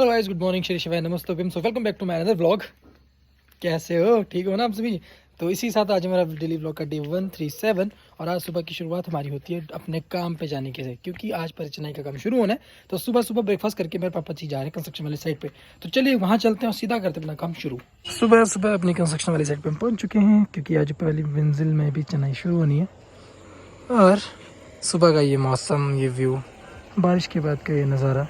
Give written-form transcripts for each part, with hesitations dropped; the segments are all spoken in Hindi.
Hello guys, good morning, Shri Shivay, नमस्ते, so welcome back to my another vlog. कैसे हो? ठीक हो ना आप सभी? तो इसी साथ आज हमारा डेली व्लॉग का डे 137 और आज सुबह की शुरुआत हमारी होती है अपने काम पे जाने के से, क्योंकि आज पर चेन्नई का काम शुरू होना है। तो सुबह सुबह ब्रेकफास्ट करके मेरे पापा जी जा रहे हैं कंस्ट्रक्शन वाली साइड पे। तो चलिए वहाँ चलते हैं और सीधा करते हैं अपना काम शुरू। सुबह सुबह अपनी कंस्ट्रक्शन वाली साइड पे हम पहुँच चुके हैं, क्योंकि आज पहली मंजिल में भी चेन्नई शुरू होनी है। और सुबह का ये मौसम, ये व्यू, बारिश के बाद का ये नज़ारा।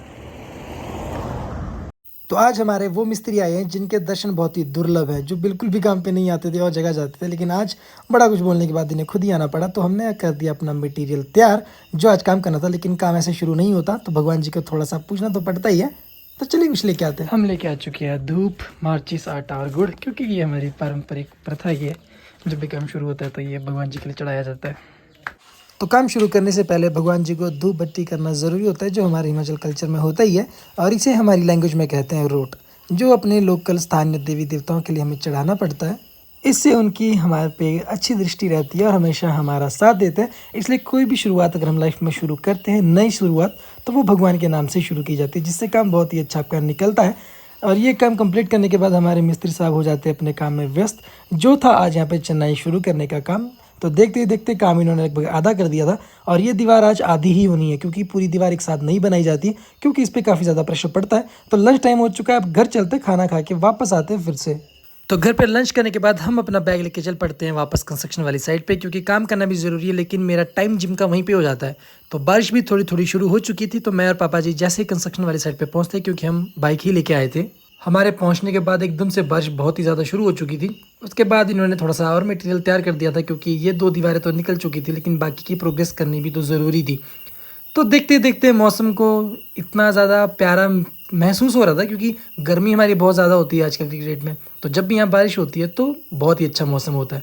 तो आज हमारे वो मिस्त्री आए हैं जिनके दर्शन बहुत ही दुर्लभ है, जो बिल्कुल भी काम पे नहीं आते थे और जगह जाते थे, लेकिन आज बड़ा कुछ बोलने के बाद इन्हें खुद ही आना पड़ा। तो हमने कर दिया अपना मटेरियल तैयार, जो आज काम करना था, लेकिन काम ऐसे शुरू नहीं होता, तो भगवान जी को थोड़ा सा पूछना तो पड़ता ही है। तो चलिए कुछ लेके आते हैं। हम लेके आ चुके हैं धूप, माचिस, आटा और गुड़, क्योंकि ये हमारी पारंपरिक प्रथा ही है। जब भी काम शुरू होता है तो ये भगवान जी के लिए चढ़ाया जाता है। तो काम शुरू करने से पहले भगवान जी को धूप बत्ती करना ज़रूरी होता है, जो हमारे हिमाचल कल्चर में होता ही है, और इसे हमारी लैंग्वेज में कहते हैं रोट, जो अपने लोकल स्थानीय देवी देवताओं के लिए हमें चढ़ाना पड़ता है। इससे उनकी हमारे पे अच्छी दृष्टि रहती है और हमेशा हमारा साथ देते हैं। इसलिए कोई भी शुरुआत अगर हम लाइफ में शुरू करते हैं, नई शुरुआत, तो वो भगवान के नाम से शुरू की जाती है, जिससे काम बहुत ही अच्छा आपका निकलता है। और ये काम कंप्लीट करने के बाद हमारे मिस्त्री साहब हो जाते हैं अपने काम में व्यस्त, जो था आज यहाँ पे चेन्नई शुरू करने का काम। तो देखते ही देखते काम इन्होंने लगभग आधा कर दिया था, और ये दीवार आज आधी ही होनी है, क्योंकि पूरी दीवार एक साथ नहीं बनाई जाती, क्योंकि इस पर काफ़ी ज़्यादा प्रेशर पड़ता है। तो लंच टाइम हो चुका है, अब घर चलते, खाना खा के वापस आते हैं फिर से। तो घर पर लंच करने के बाद हम अपना बैग लेके चल पड़ते हैं वापस कंस्ट्रक्शन वाली साइड पे, क्योंकि काम करना भी ज़रूरी है, लेकिन मेरा टाइम जिम का वहीं पे हो जाता है। तो बारिश भी थोड़ी थोड़ी शुरू हो चुकी थी, तो मैं और पापा जी जैसे ही कंस्ट्रक्शन वाली साइड पे पहुँचते, क्योंकि हम बाइक ही लेके आए थे, हमारे पहुंचने के बाद एकदम से बारिश बहुत ही ज़्यादा शुरू हो चुकी थी। उसके बाद इन्होंने थोड़ा सा और मटेरियल तैयार कर दिया था, क्योंकि ये 2 दीवारें तो निकल चुकी थी, लेकिन बाकी की प्रोग्रेस करनी भी तो ज़रूरी थी। तो देखते देखते मौसम को इतना ज़्यादा प्यारा महसूस हो रहा था, क्योंकि गर्मी हमारी बहुत ज़्यादा होती है आजकल की डेट में। तो जब भी यहाँ बारिश होती है तो बहुत ही अच्छा मौसम होता है।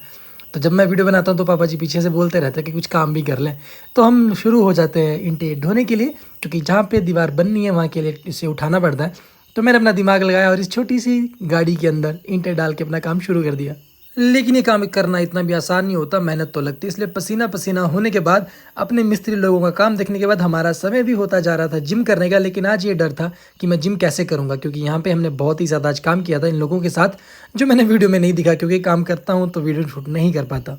तो जब मैं वीडियो बनाता हूँ तो पापा जी पीछे से बोलते रहते हैं कि कुछ काम भी कर लें। तो हम शुरू हो जाते हैं ईंटें ढोने के लिए, क्योंकि जहाँ पे दीवार बननी है वहाँ के लिए इसे उठाना पड़ता है। तो मैंने अपना दिमाग लगाया और इस छोटी सी गाड़ी के अंदर ईंटें डाल के अपना काम शुरू कर दिया। लेकिन ये काम करना इतना भी आसान नहीं होता, मेहनत तो लगती है। इसलिए पसीना पसीना होने के बाद, अपने मिस्त्री लोगों का काम देखने के बाद, हमारा समय भी होता जा रहा था जिम करने का। लेकिन आज ये डर था कि मैं जिम कैसे करूँगा, क्योंकि यहाँ पे हमने बहुत ही ज़्यादा आज काम किया था इन लोगों के साथ, जो मैंने वीडियो में नहीं दिखा, क्योंकि काम करता हूँ तो वीडियो शूट नहीं कर पाता।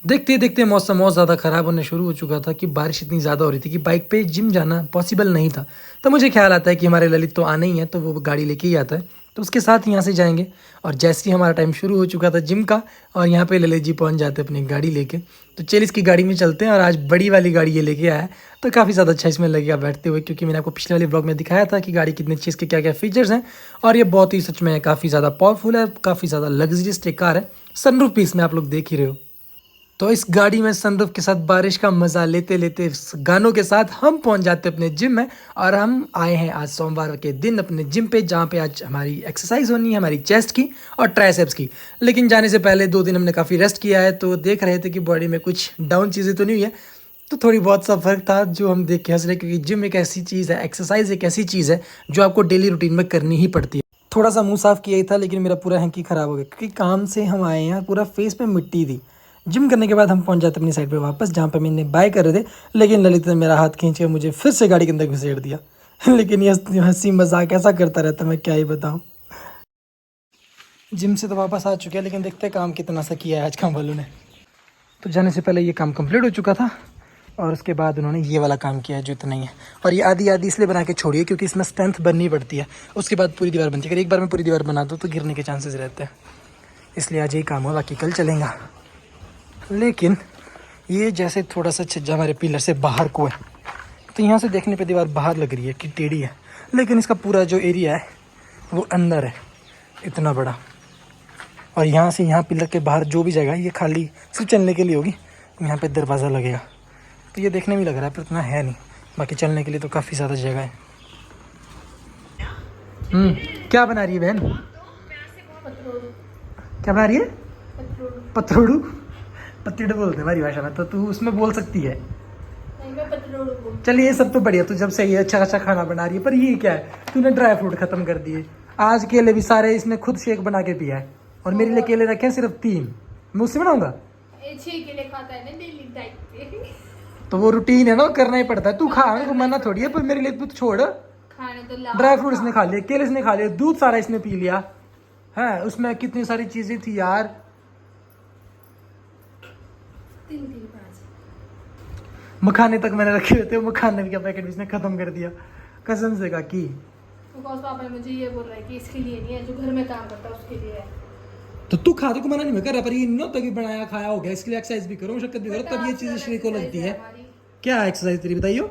देखते देखते मौसम बहुत ज़्यादा ख़राब होने शुरू हो चुका था, कि बारिश इतनी ज़्यादा हो रही थी कि बाइक पे जिम जाना पॉसिबल नहीं था। तो मुझे ख्याल आता है कि हमारे ललित तो आने ही है, तो वो गाड़ी लेके ही आता है, तो उसके साथ यहाँ से जाएंगे। और जैसे ही हमारा टाइम शुरू हो चुका था जिम का, और यहाँ पे ललित जी पहुँच जाते अपनी गाड़ी लेके। तो चलिए इसकी गाड़ी में चलते हैं। और आज बड़ी वाली गाड़ी ये लेके आया है, तो काफ़ी ज़्यादा अच्छा इसमें लगेगा बैठते हुए, क्योंकि मैंने आपको पिछले वाले ब्लॉग में दिखाया था कि गाड़ी कितनी अच्छी, इसके क्या क्या फीचर्स हैं। और ये बहुत ही सच में काफ़ी ज़्यादा पावरफुल है, काफ़ी ज़्यादा लग्जरियस कार है। सनरूफ भी इसमें आप लोग देख ही रहे हो। तो इस गाड़ी में सनरूफ के साथ बारिश का मज़ा लेते लेते, गानों के साथ हम पहुंच जाते अपने जिम में। और हम आए हैं आज सोमवार के दिन अपने जिम पे, जहां पे आज हमारी एक्सरसाइज होनी है, हमारी चेस्ट की और ट्राइसेप्स की। लेकिन जाने से पहले 2 दिन हमने काफ़ी रेस्ट किया है, तो देख रहे थे कि बॉडी में कुछ डाउन चीज़ें तो नहीं हुई है। तो थोड़ी बहुत सा फर्क था, जो हम देख के हंस रहे, क्योंकि जिम एक ऐसी चीज़ है, एक्सरसाइज एक ऐसी चीज़ है जो आपको डेली रूटीन में करनी ही पड़ती है। थोड़ा सा मुंह साफ किया ही था, लेकिन मेरा पूरा हैंकी ख़राब हो गया, क्योंकि काम से हम आए हैं, पूरा फेस पे मिट्टी थी। जिम करने के बाद हम पहुंच जाते अपनी साइड पे वापस, जहाँ पे मैंने बाय कर रहे थे, लेकिन ललित ने मेरा हाथ खींच के मुझे फिर से गाड़ी के अंदर घुसेड़ दिया। लेकिन ये हंसी मजाक ऐसा करता रहता, मैं क्या ही बताऊँ। जिम से तो वापस आ चुके हैं, लेकिन देखते हैं काम कितना सा किया है आज काम वालों ने। तो जाने से पहले ये काम कंप्लीट हो चुका था, और उसके बाद उन्होंने ये वाला काम किया है जो इतना ही है। और ये आधी आधी इसलिए बना के छोड़िए, क्योंकि इसमें स्ट्रेंथ बननी पड़ती है, उसके बाद पूरी दीवार बनती है। अगर एक बार में पूरी दीवार बना दो तो गिरने के चांसेस रहते हैं, इसलिए आज यही काम हो, बाकी कल चलेगा। लेकिन ये जैसे थोड़ा सा छज्जा हमारे पिलर से बाहर को है, तो यहाँ से देखने पे दीवार बाहर लग रही है कि टेढ़ी है, लेकिन इसका पूरा जो एरिया है वो अंदर है, इतना बड़ा। और यहाँ से यहाँ पिलर के बाहर जो भी जगह है, ये खाली सिर्फ चलने के लिए होगी। यहाँ पे दरवाज़ा लगेगा, तो ये देखने में लग रहा है, पर इतना है नहीं। बाकी चलने के लिए तो काफ़ी ज़्यादा जगह है। क्या बना रही है बहन? क्या बना रही है? पतरोड़ू। पत्तीडू बोलते हैं हमारी भाषा में, तो तू उसमें बोल सकती है। चलिए ये सब तो बढ़िया, तू जब से ये अच्छा अच्छा खाना बना रही है। पर ये क्या है, तूने ड्राई फ्रूट खत्म कर दिए। आज केले भी सारे इसने खुद शेक बना के पिया है, और मेरे लिए केले रखे हैं सिर्फ 3। मैं उससे बनाऊंगा, 6 केले खाता है ना डेली टाइप पे। तो वो रूटीन है ना, करना ही पड़ता है। तू खा, मेरे को मना थोड़ी है, पर मेरे लिए तू छोड़। खाने अल्हम्दुलिल्लाह। ड्राई फ्रूट इसने खा लिए, केले इसने खा लिए, दूध सारा इसने पी लिया है। उसमें कितनी सारी चीजें थी यार। 3 मखाने तक मैंने रखे हुए थे, मखाने का पैकेट भी इसने खत्म कर दिया कसम से का की। बिकॉज पापा ने मुझे ये बोल रहा है कि इसके लिए नहीं है, जो घर में काम करता है उसके लिए है। तो तू खाते को मना नहीं मैं कर रहा, पर ये नहीं होता कि बनाया खाया हो गया, इसके लिए एक्सरसाइज भी करो, मुशक्कत भी करो, तब ये चीजें शरीर को लगती है। क्या एक्सरसाइज तेरी बताइयो?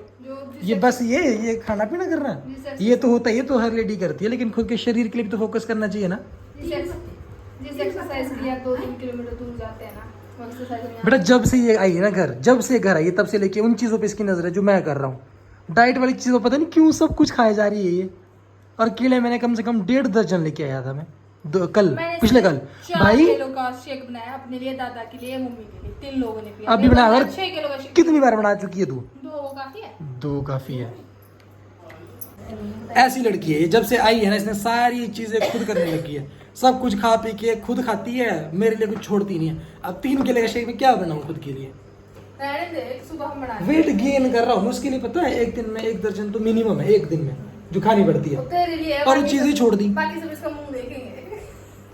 ये बस ये खाना पीना करना, ये तो होता है, ये तो हर लेडी करती है, लेकिन खुद के शरीर के लिए भी तो फोकस करना चाहिए ना। जिस एक्सरसाइज के लिए आप 2-3 किलोमीटर दूर जाते हैं ना, वो एक्सरसाइज में बेटा जब से ये आई है ना घर, जब से घर आई है तब से लेके उन चीजों पे इसकी नजर है जो मैं कर रहा हूँ। डाइट वाली चीजों पता नहीं क्यों सब कुछ खाए जा रही है ये। और केले मैंने कम से कम 1.5 दर्जन लेके आया था मैं पिछले कल 4 भाई। किलो का शेक बनाया अपने लिए, दादा के लिए, मम्मी के लिए, 3 लोगों ने पिया। अभी बना और 6 किलो का शेक। कितनी बार बना चुकी है तू? 2 वो काफी है। 2 काफी है। ऐसी लड़की है ये, जब से आई है ना इसने सारी चीजें खुद करने लगी है, सब कुछ खा पी के खुद खाती है, मेरे लिए कुछ छोड़ती नहीं है। अब 3 किलो का शेक में क्या बनाऊं खुद के लिए? रहने दे, सुबह हम बना वेट गेन कर रहा हूँ उसके लिए, पता है एक दिन में 1 दर्जन तो मिनिमम है, एक दिन में जो खानी पड़ती है। तेरे लिए और वो चीजें छोड़ दी, बाकी सब इसका मुंह देखेंगे।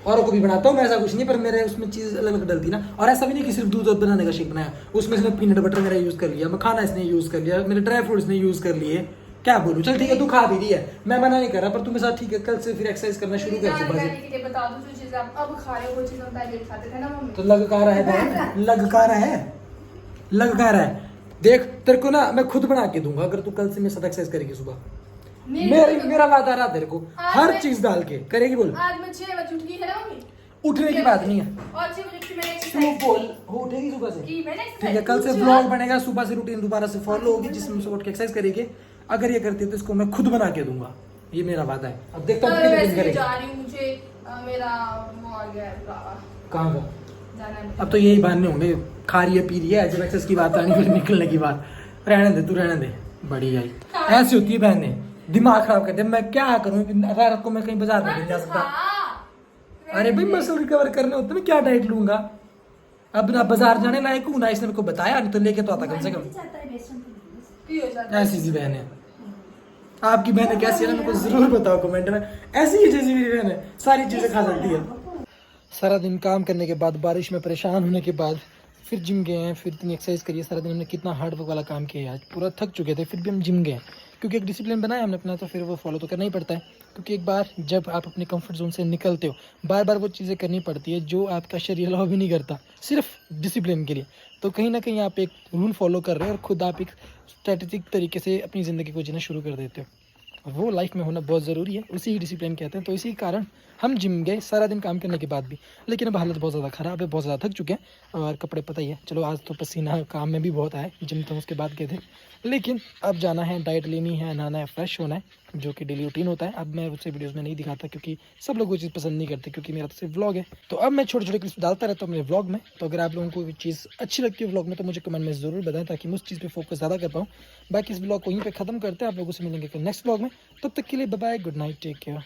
औरों को भी बनाता हूँ मैं, ऐसा कुछ नहीं, पर मेरे उसमें चीज अलग अलग डलती ना। और ऐसा भी नहीं कि सिर्फ दूध और बनाने का शेक बनाया, उसमें इसने पीनट बटर मेरा यूज कर लिया, मखाना इसने यूज कर लिया, मेरे ड्राई फ्रूट्स ने यूज कर लिए। क्या बोलूं? चल ठीक है तू खा भी रही है, मैं मना नहीं कर रहा, पर तू मेरे साथ ठीक है कल से फिर एक्सरसाइज करना शुरू कर सुबह से। के लिए बता दो जो चीजें आप अब खा रहे हो वो चीजें हम पहले भी खाते थे ना मम्मी। तो लग का रहा है बहन, लग का रहा है, लग का रहा है। देख तेरे को ना मैं खुद बना के दूंगा अगर तू कल से मेरे साथ एक्सरसाइज करेगी सुबह। मेरा वादा रहा तेरे को, हर चीज डाल के करेगी। बोल आज मैं 6 बजे उठ गई है ना मम्मी। उठने की बात नहीं है, और 6 बजे उठ मैंने तू एक्सरसाइज बोल हो उठेगी सुबह से। की, मैंने ठीक है कल से ब्लॉग बनेगा, सुबह से रूटीन दोबारा से फॉलो होगी जिसमें सुबह उठ के एक्सरसाइज करेगी। अगर ये करती है तो इसको मैं खुद बना के दूंगा, ये मेरा वादा है। अब देखता हूँ कितने दिन करेगी। जा रही हूँ, मुझे मेरा वो आ गया है बुलावा। कहाँ का? जाना है। अब तो यही बहाने होंगे, खा रही है पी रही है, जब एक्सेस की बात आनी फिर निकलने की बात। रहने दे तू, रहने दे, बड़ी आई ऐसी होती है बहनें, दिमाग खराब करते हैं। मैं क्या करूँ, रात को मैं कहीं बाजार में नहीं जा सकता। अरे भाई मसल रिकवर करने होते, मैं क्या डाइट लूंगा? अब ना बाजार जाने लायक हूँ ना, इसने मेरे को बताया, नहीं तो लेके तो आता कम से कम। ऐसी सी बहन है आपकी, बहनें कैसी है ना मेरे को जरूर बताओ कमेंट में। ऐसी ही जैसी मेरी बहन है, सारी चीजें खा सकती है। सारा दिन काम करने के बाद, बारिश में परेशान होने के बाद फिर जिम गए हैं, फिर इतनी एक्सरसाइज करी है। सारा दिन हमने कितना हार्ड वर्क वाला काम किया है, आज पूरा थक चुके थे, फिर भी हम जिम गए क्योंकि एक डिसिप्लिन बनाया हमने अपना, तो फिर वो फॉलो तो करना ही पड़ता है। क्योंकि एक बार जब आप अपने कंफर्ट जोन से निकलते हो, बार बार वो चीज़ें करनी पड़ती है जो आपका शरीर अलाउ भी नहीं करता, सिर्फ डिसिप्लिन के लिए। तो कहीं ना कहीं आप एक रूल फॉलो कर रहे हो और खुद आप एक स्ट्रेटेजिक तरीके से अपनी ज़िंदगी को जीना शुरू कर देते हो। वो लाइफ में होना बहुत ज़रूरी है, उसी ही डिसिप्लिन कहते हैं। तो इसी कारण हम जिम गए सारा दिन काम करने के बाद भी, लेकिन अब हालत बहुत ज़्यादा ख़राब है, बहुत ज़्यादा थक चुके हैं और कपड़े पता ही है। चलो आज तो पसीना काम में भी बहुत आया, जिम तो उसके बाद गए थे, लेकिन अब जाना है, डाइट लेनी है, नहाना है, फ्रेश होना है, जो कि डेली रूटीन होता है। अब मैं उससे वीडियोज़ में नहीं दिखाता क्योंकि सब लोग वो चीज़ पसंद नहीं करते, क्योंकि मेरा तो सिर्फ व्लॉग है। तो अब मैं छोटे छोटे क्लिप्स डालता रहता हूँ अपने व्लॉग में। तो अगर आप लोगों को चीज़ अच्छी लगती है व्लॉग में तो मुझे कमेंट में ज़रूर बताएं, ताकि मैं उस चीज़ पे फोकस ज़्यादा कर पाऊँ। बाकी इस व्लॉग को यहीं पे ख़त्म करते हैं, आप लोगों से मिलेंगे नेक्स्ट व्लॉग में। तब तक के लिए bye bye, good night, take care.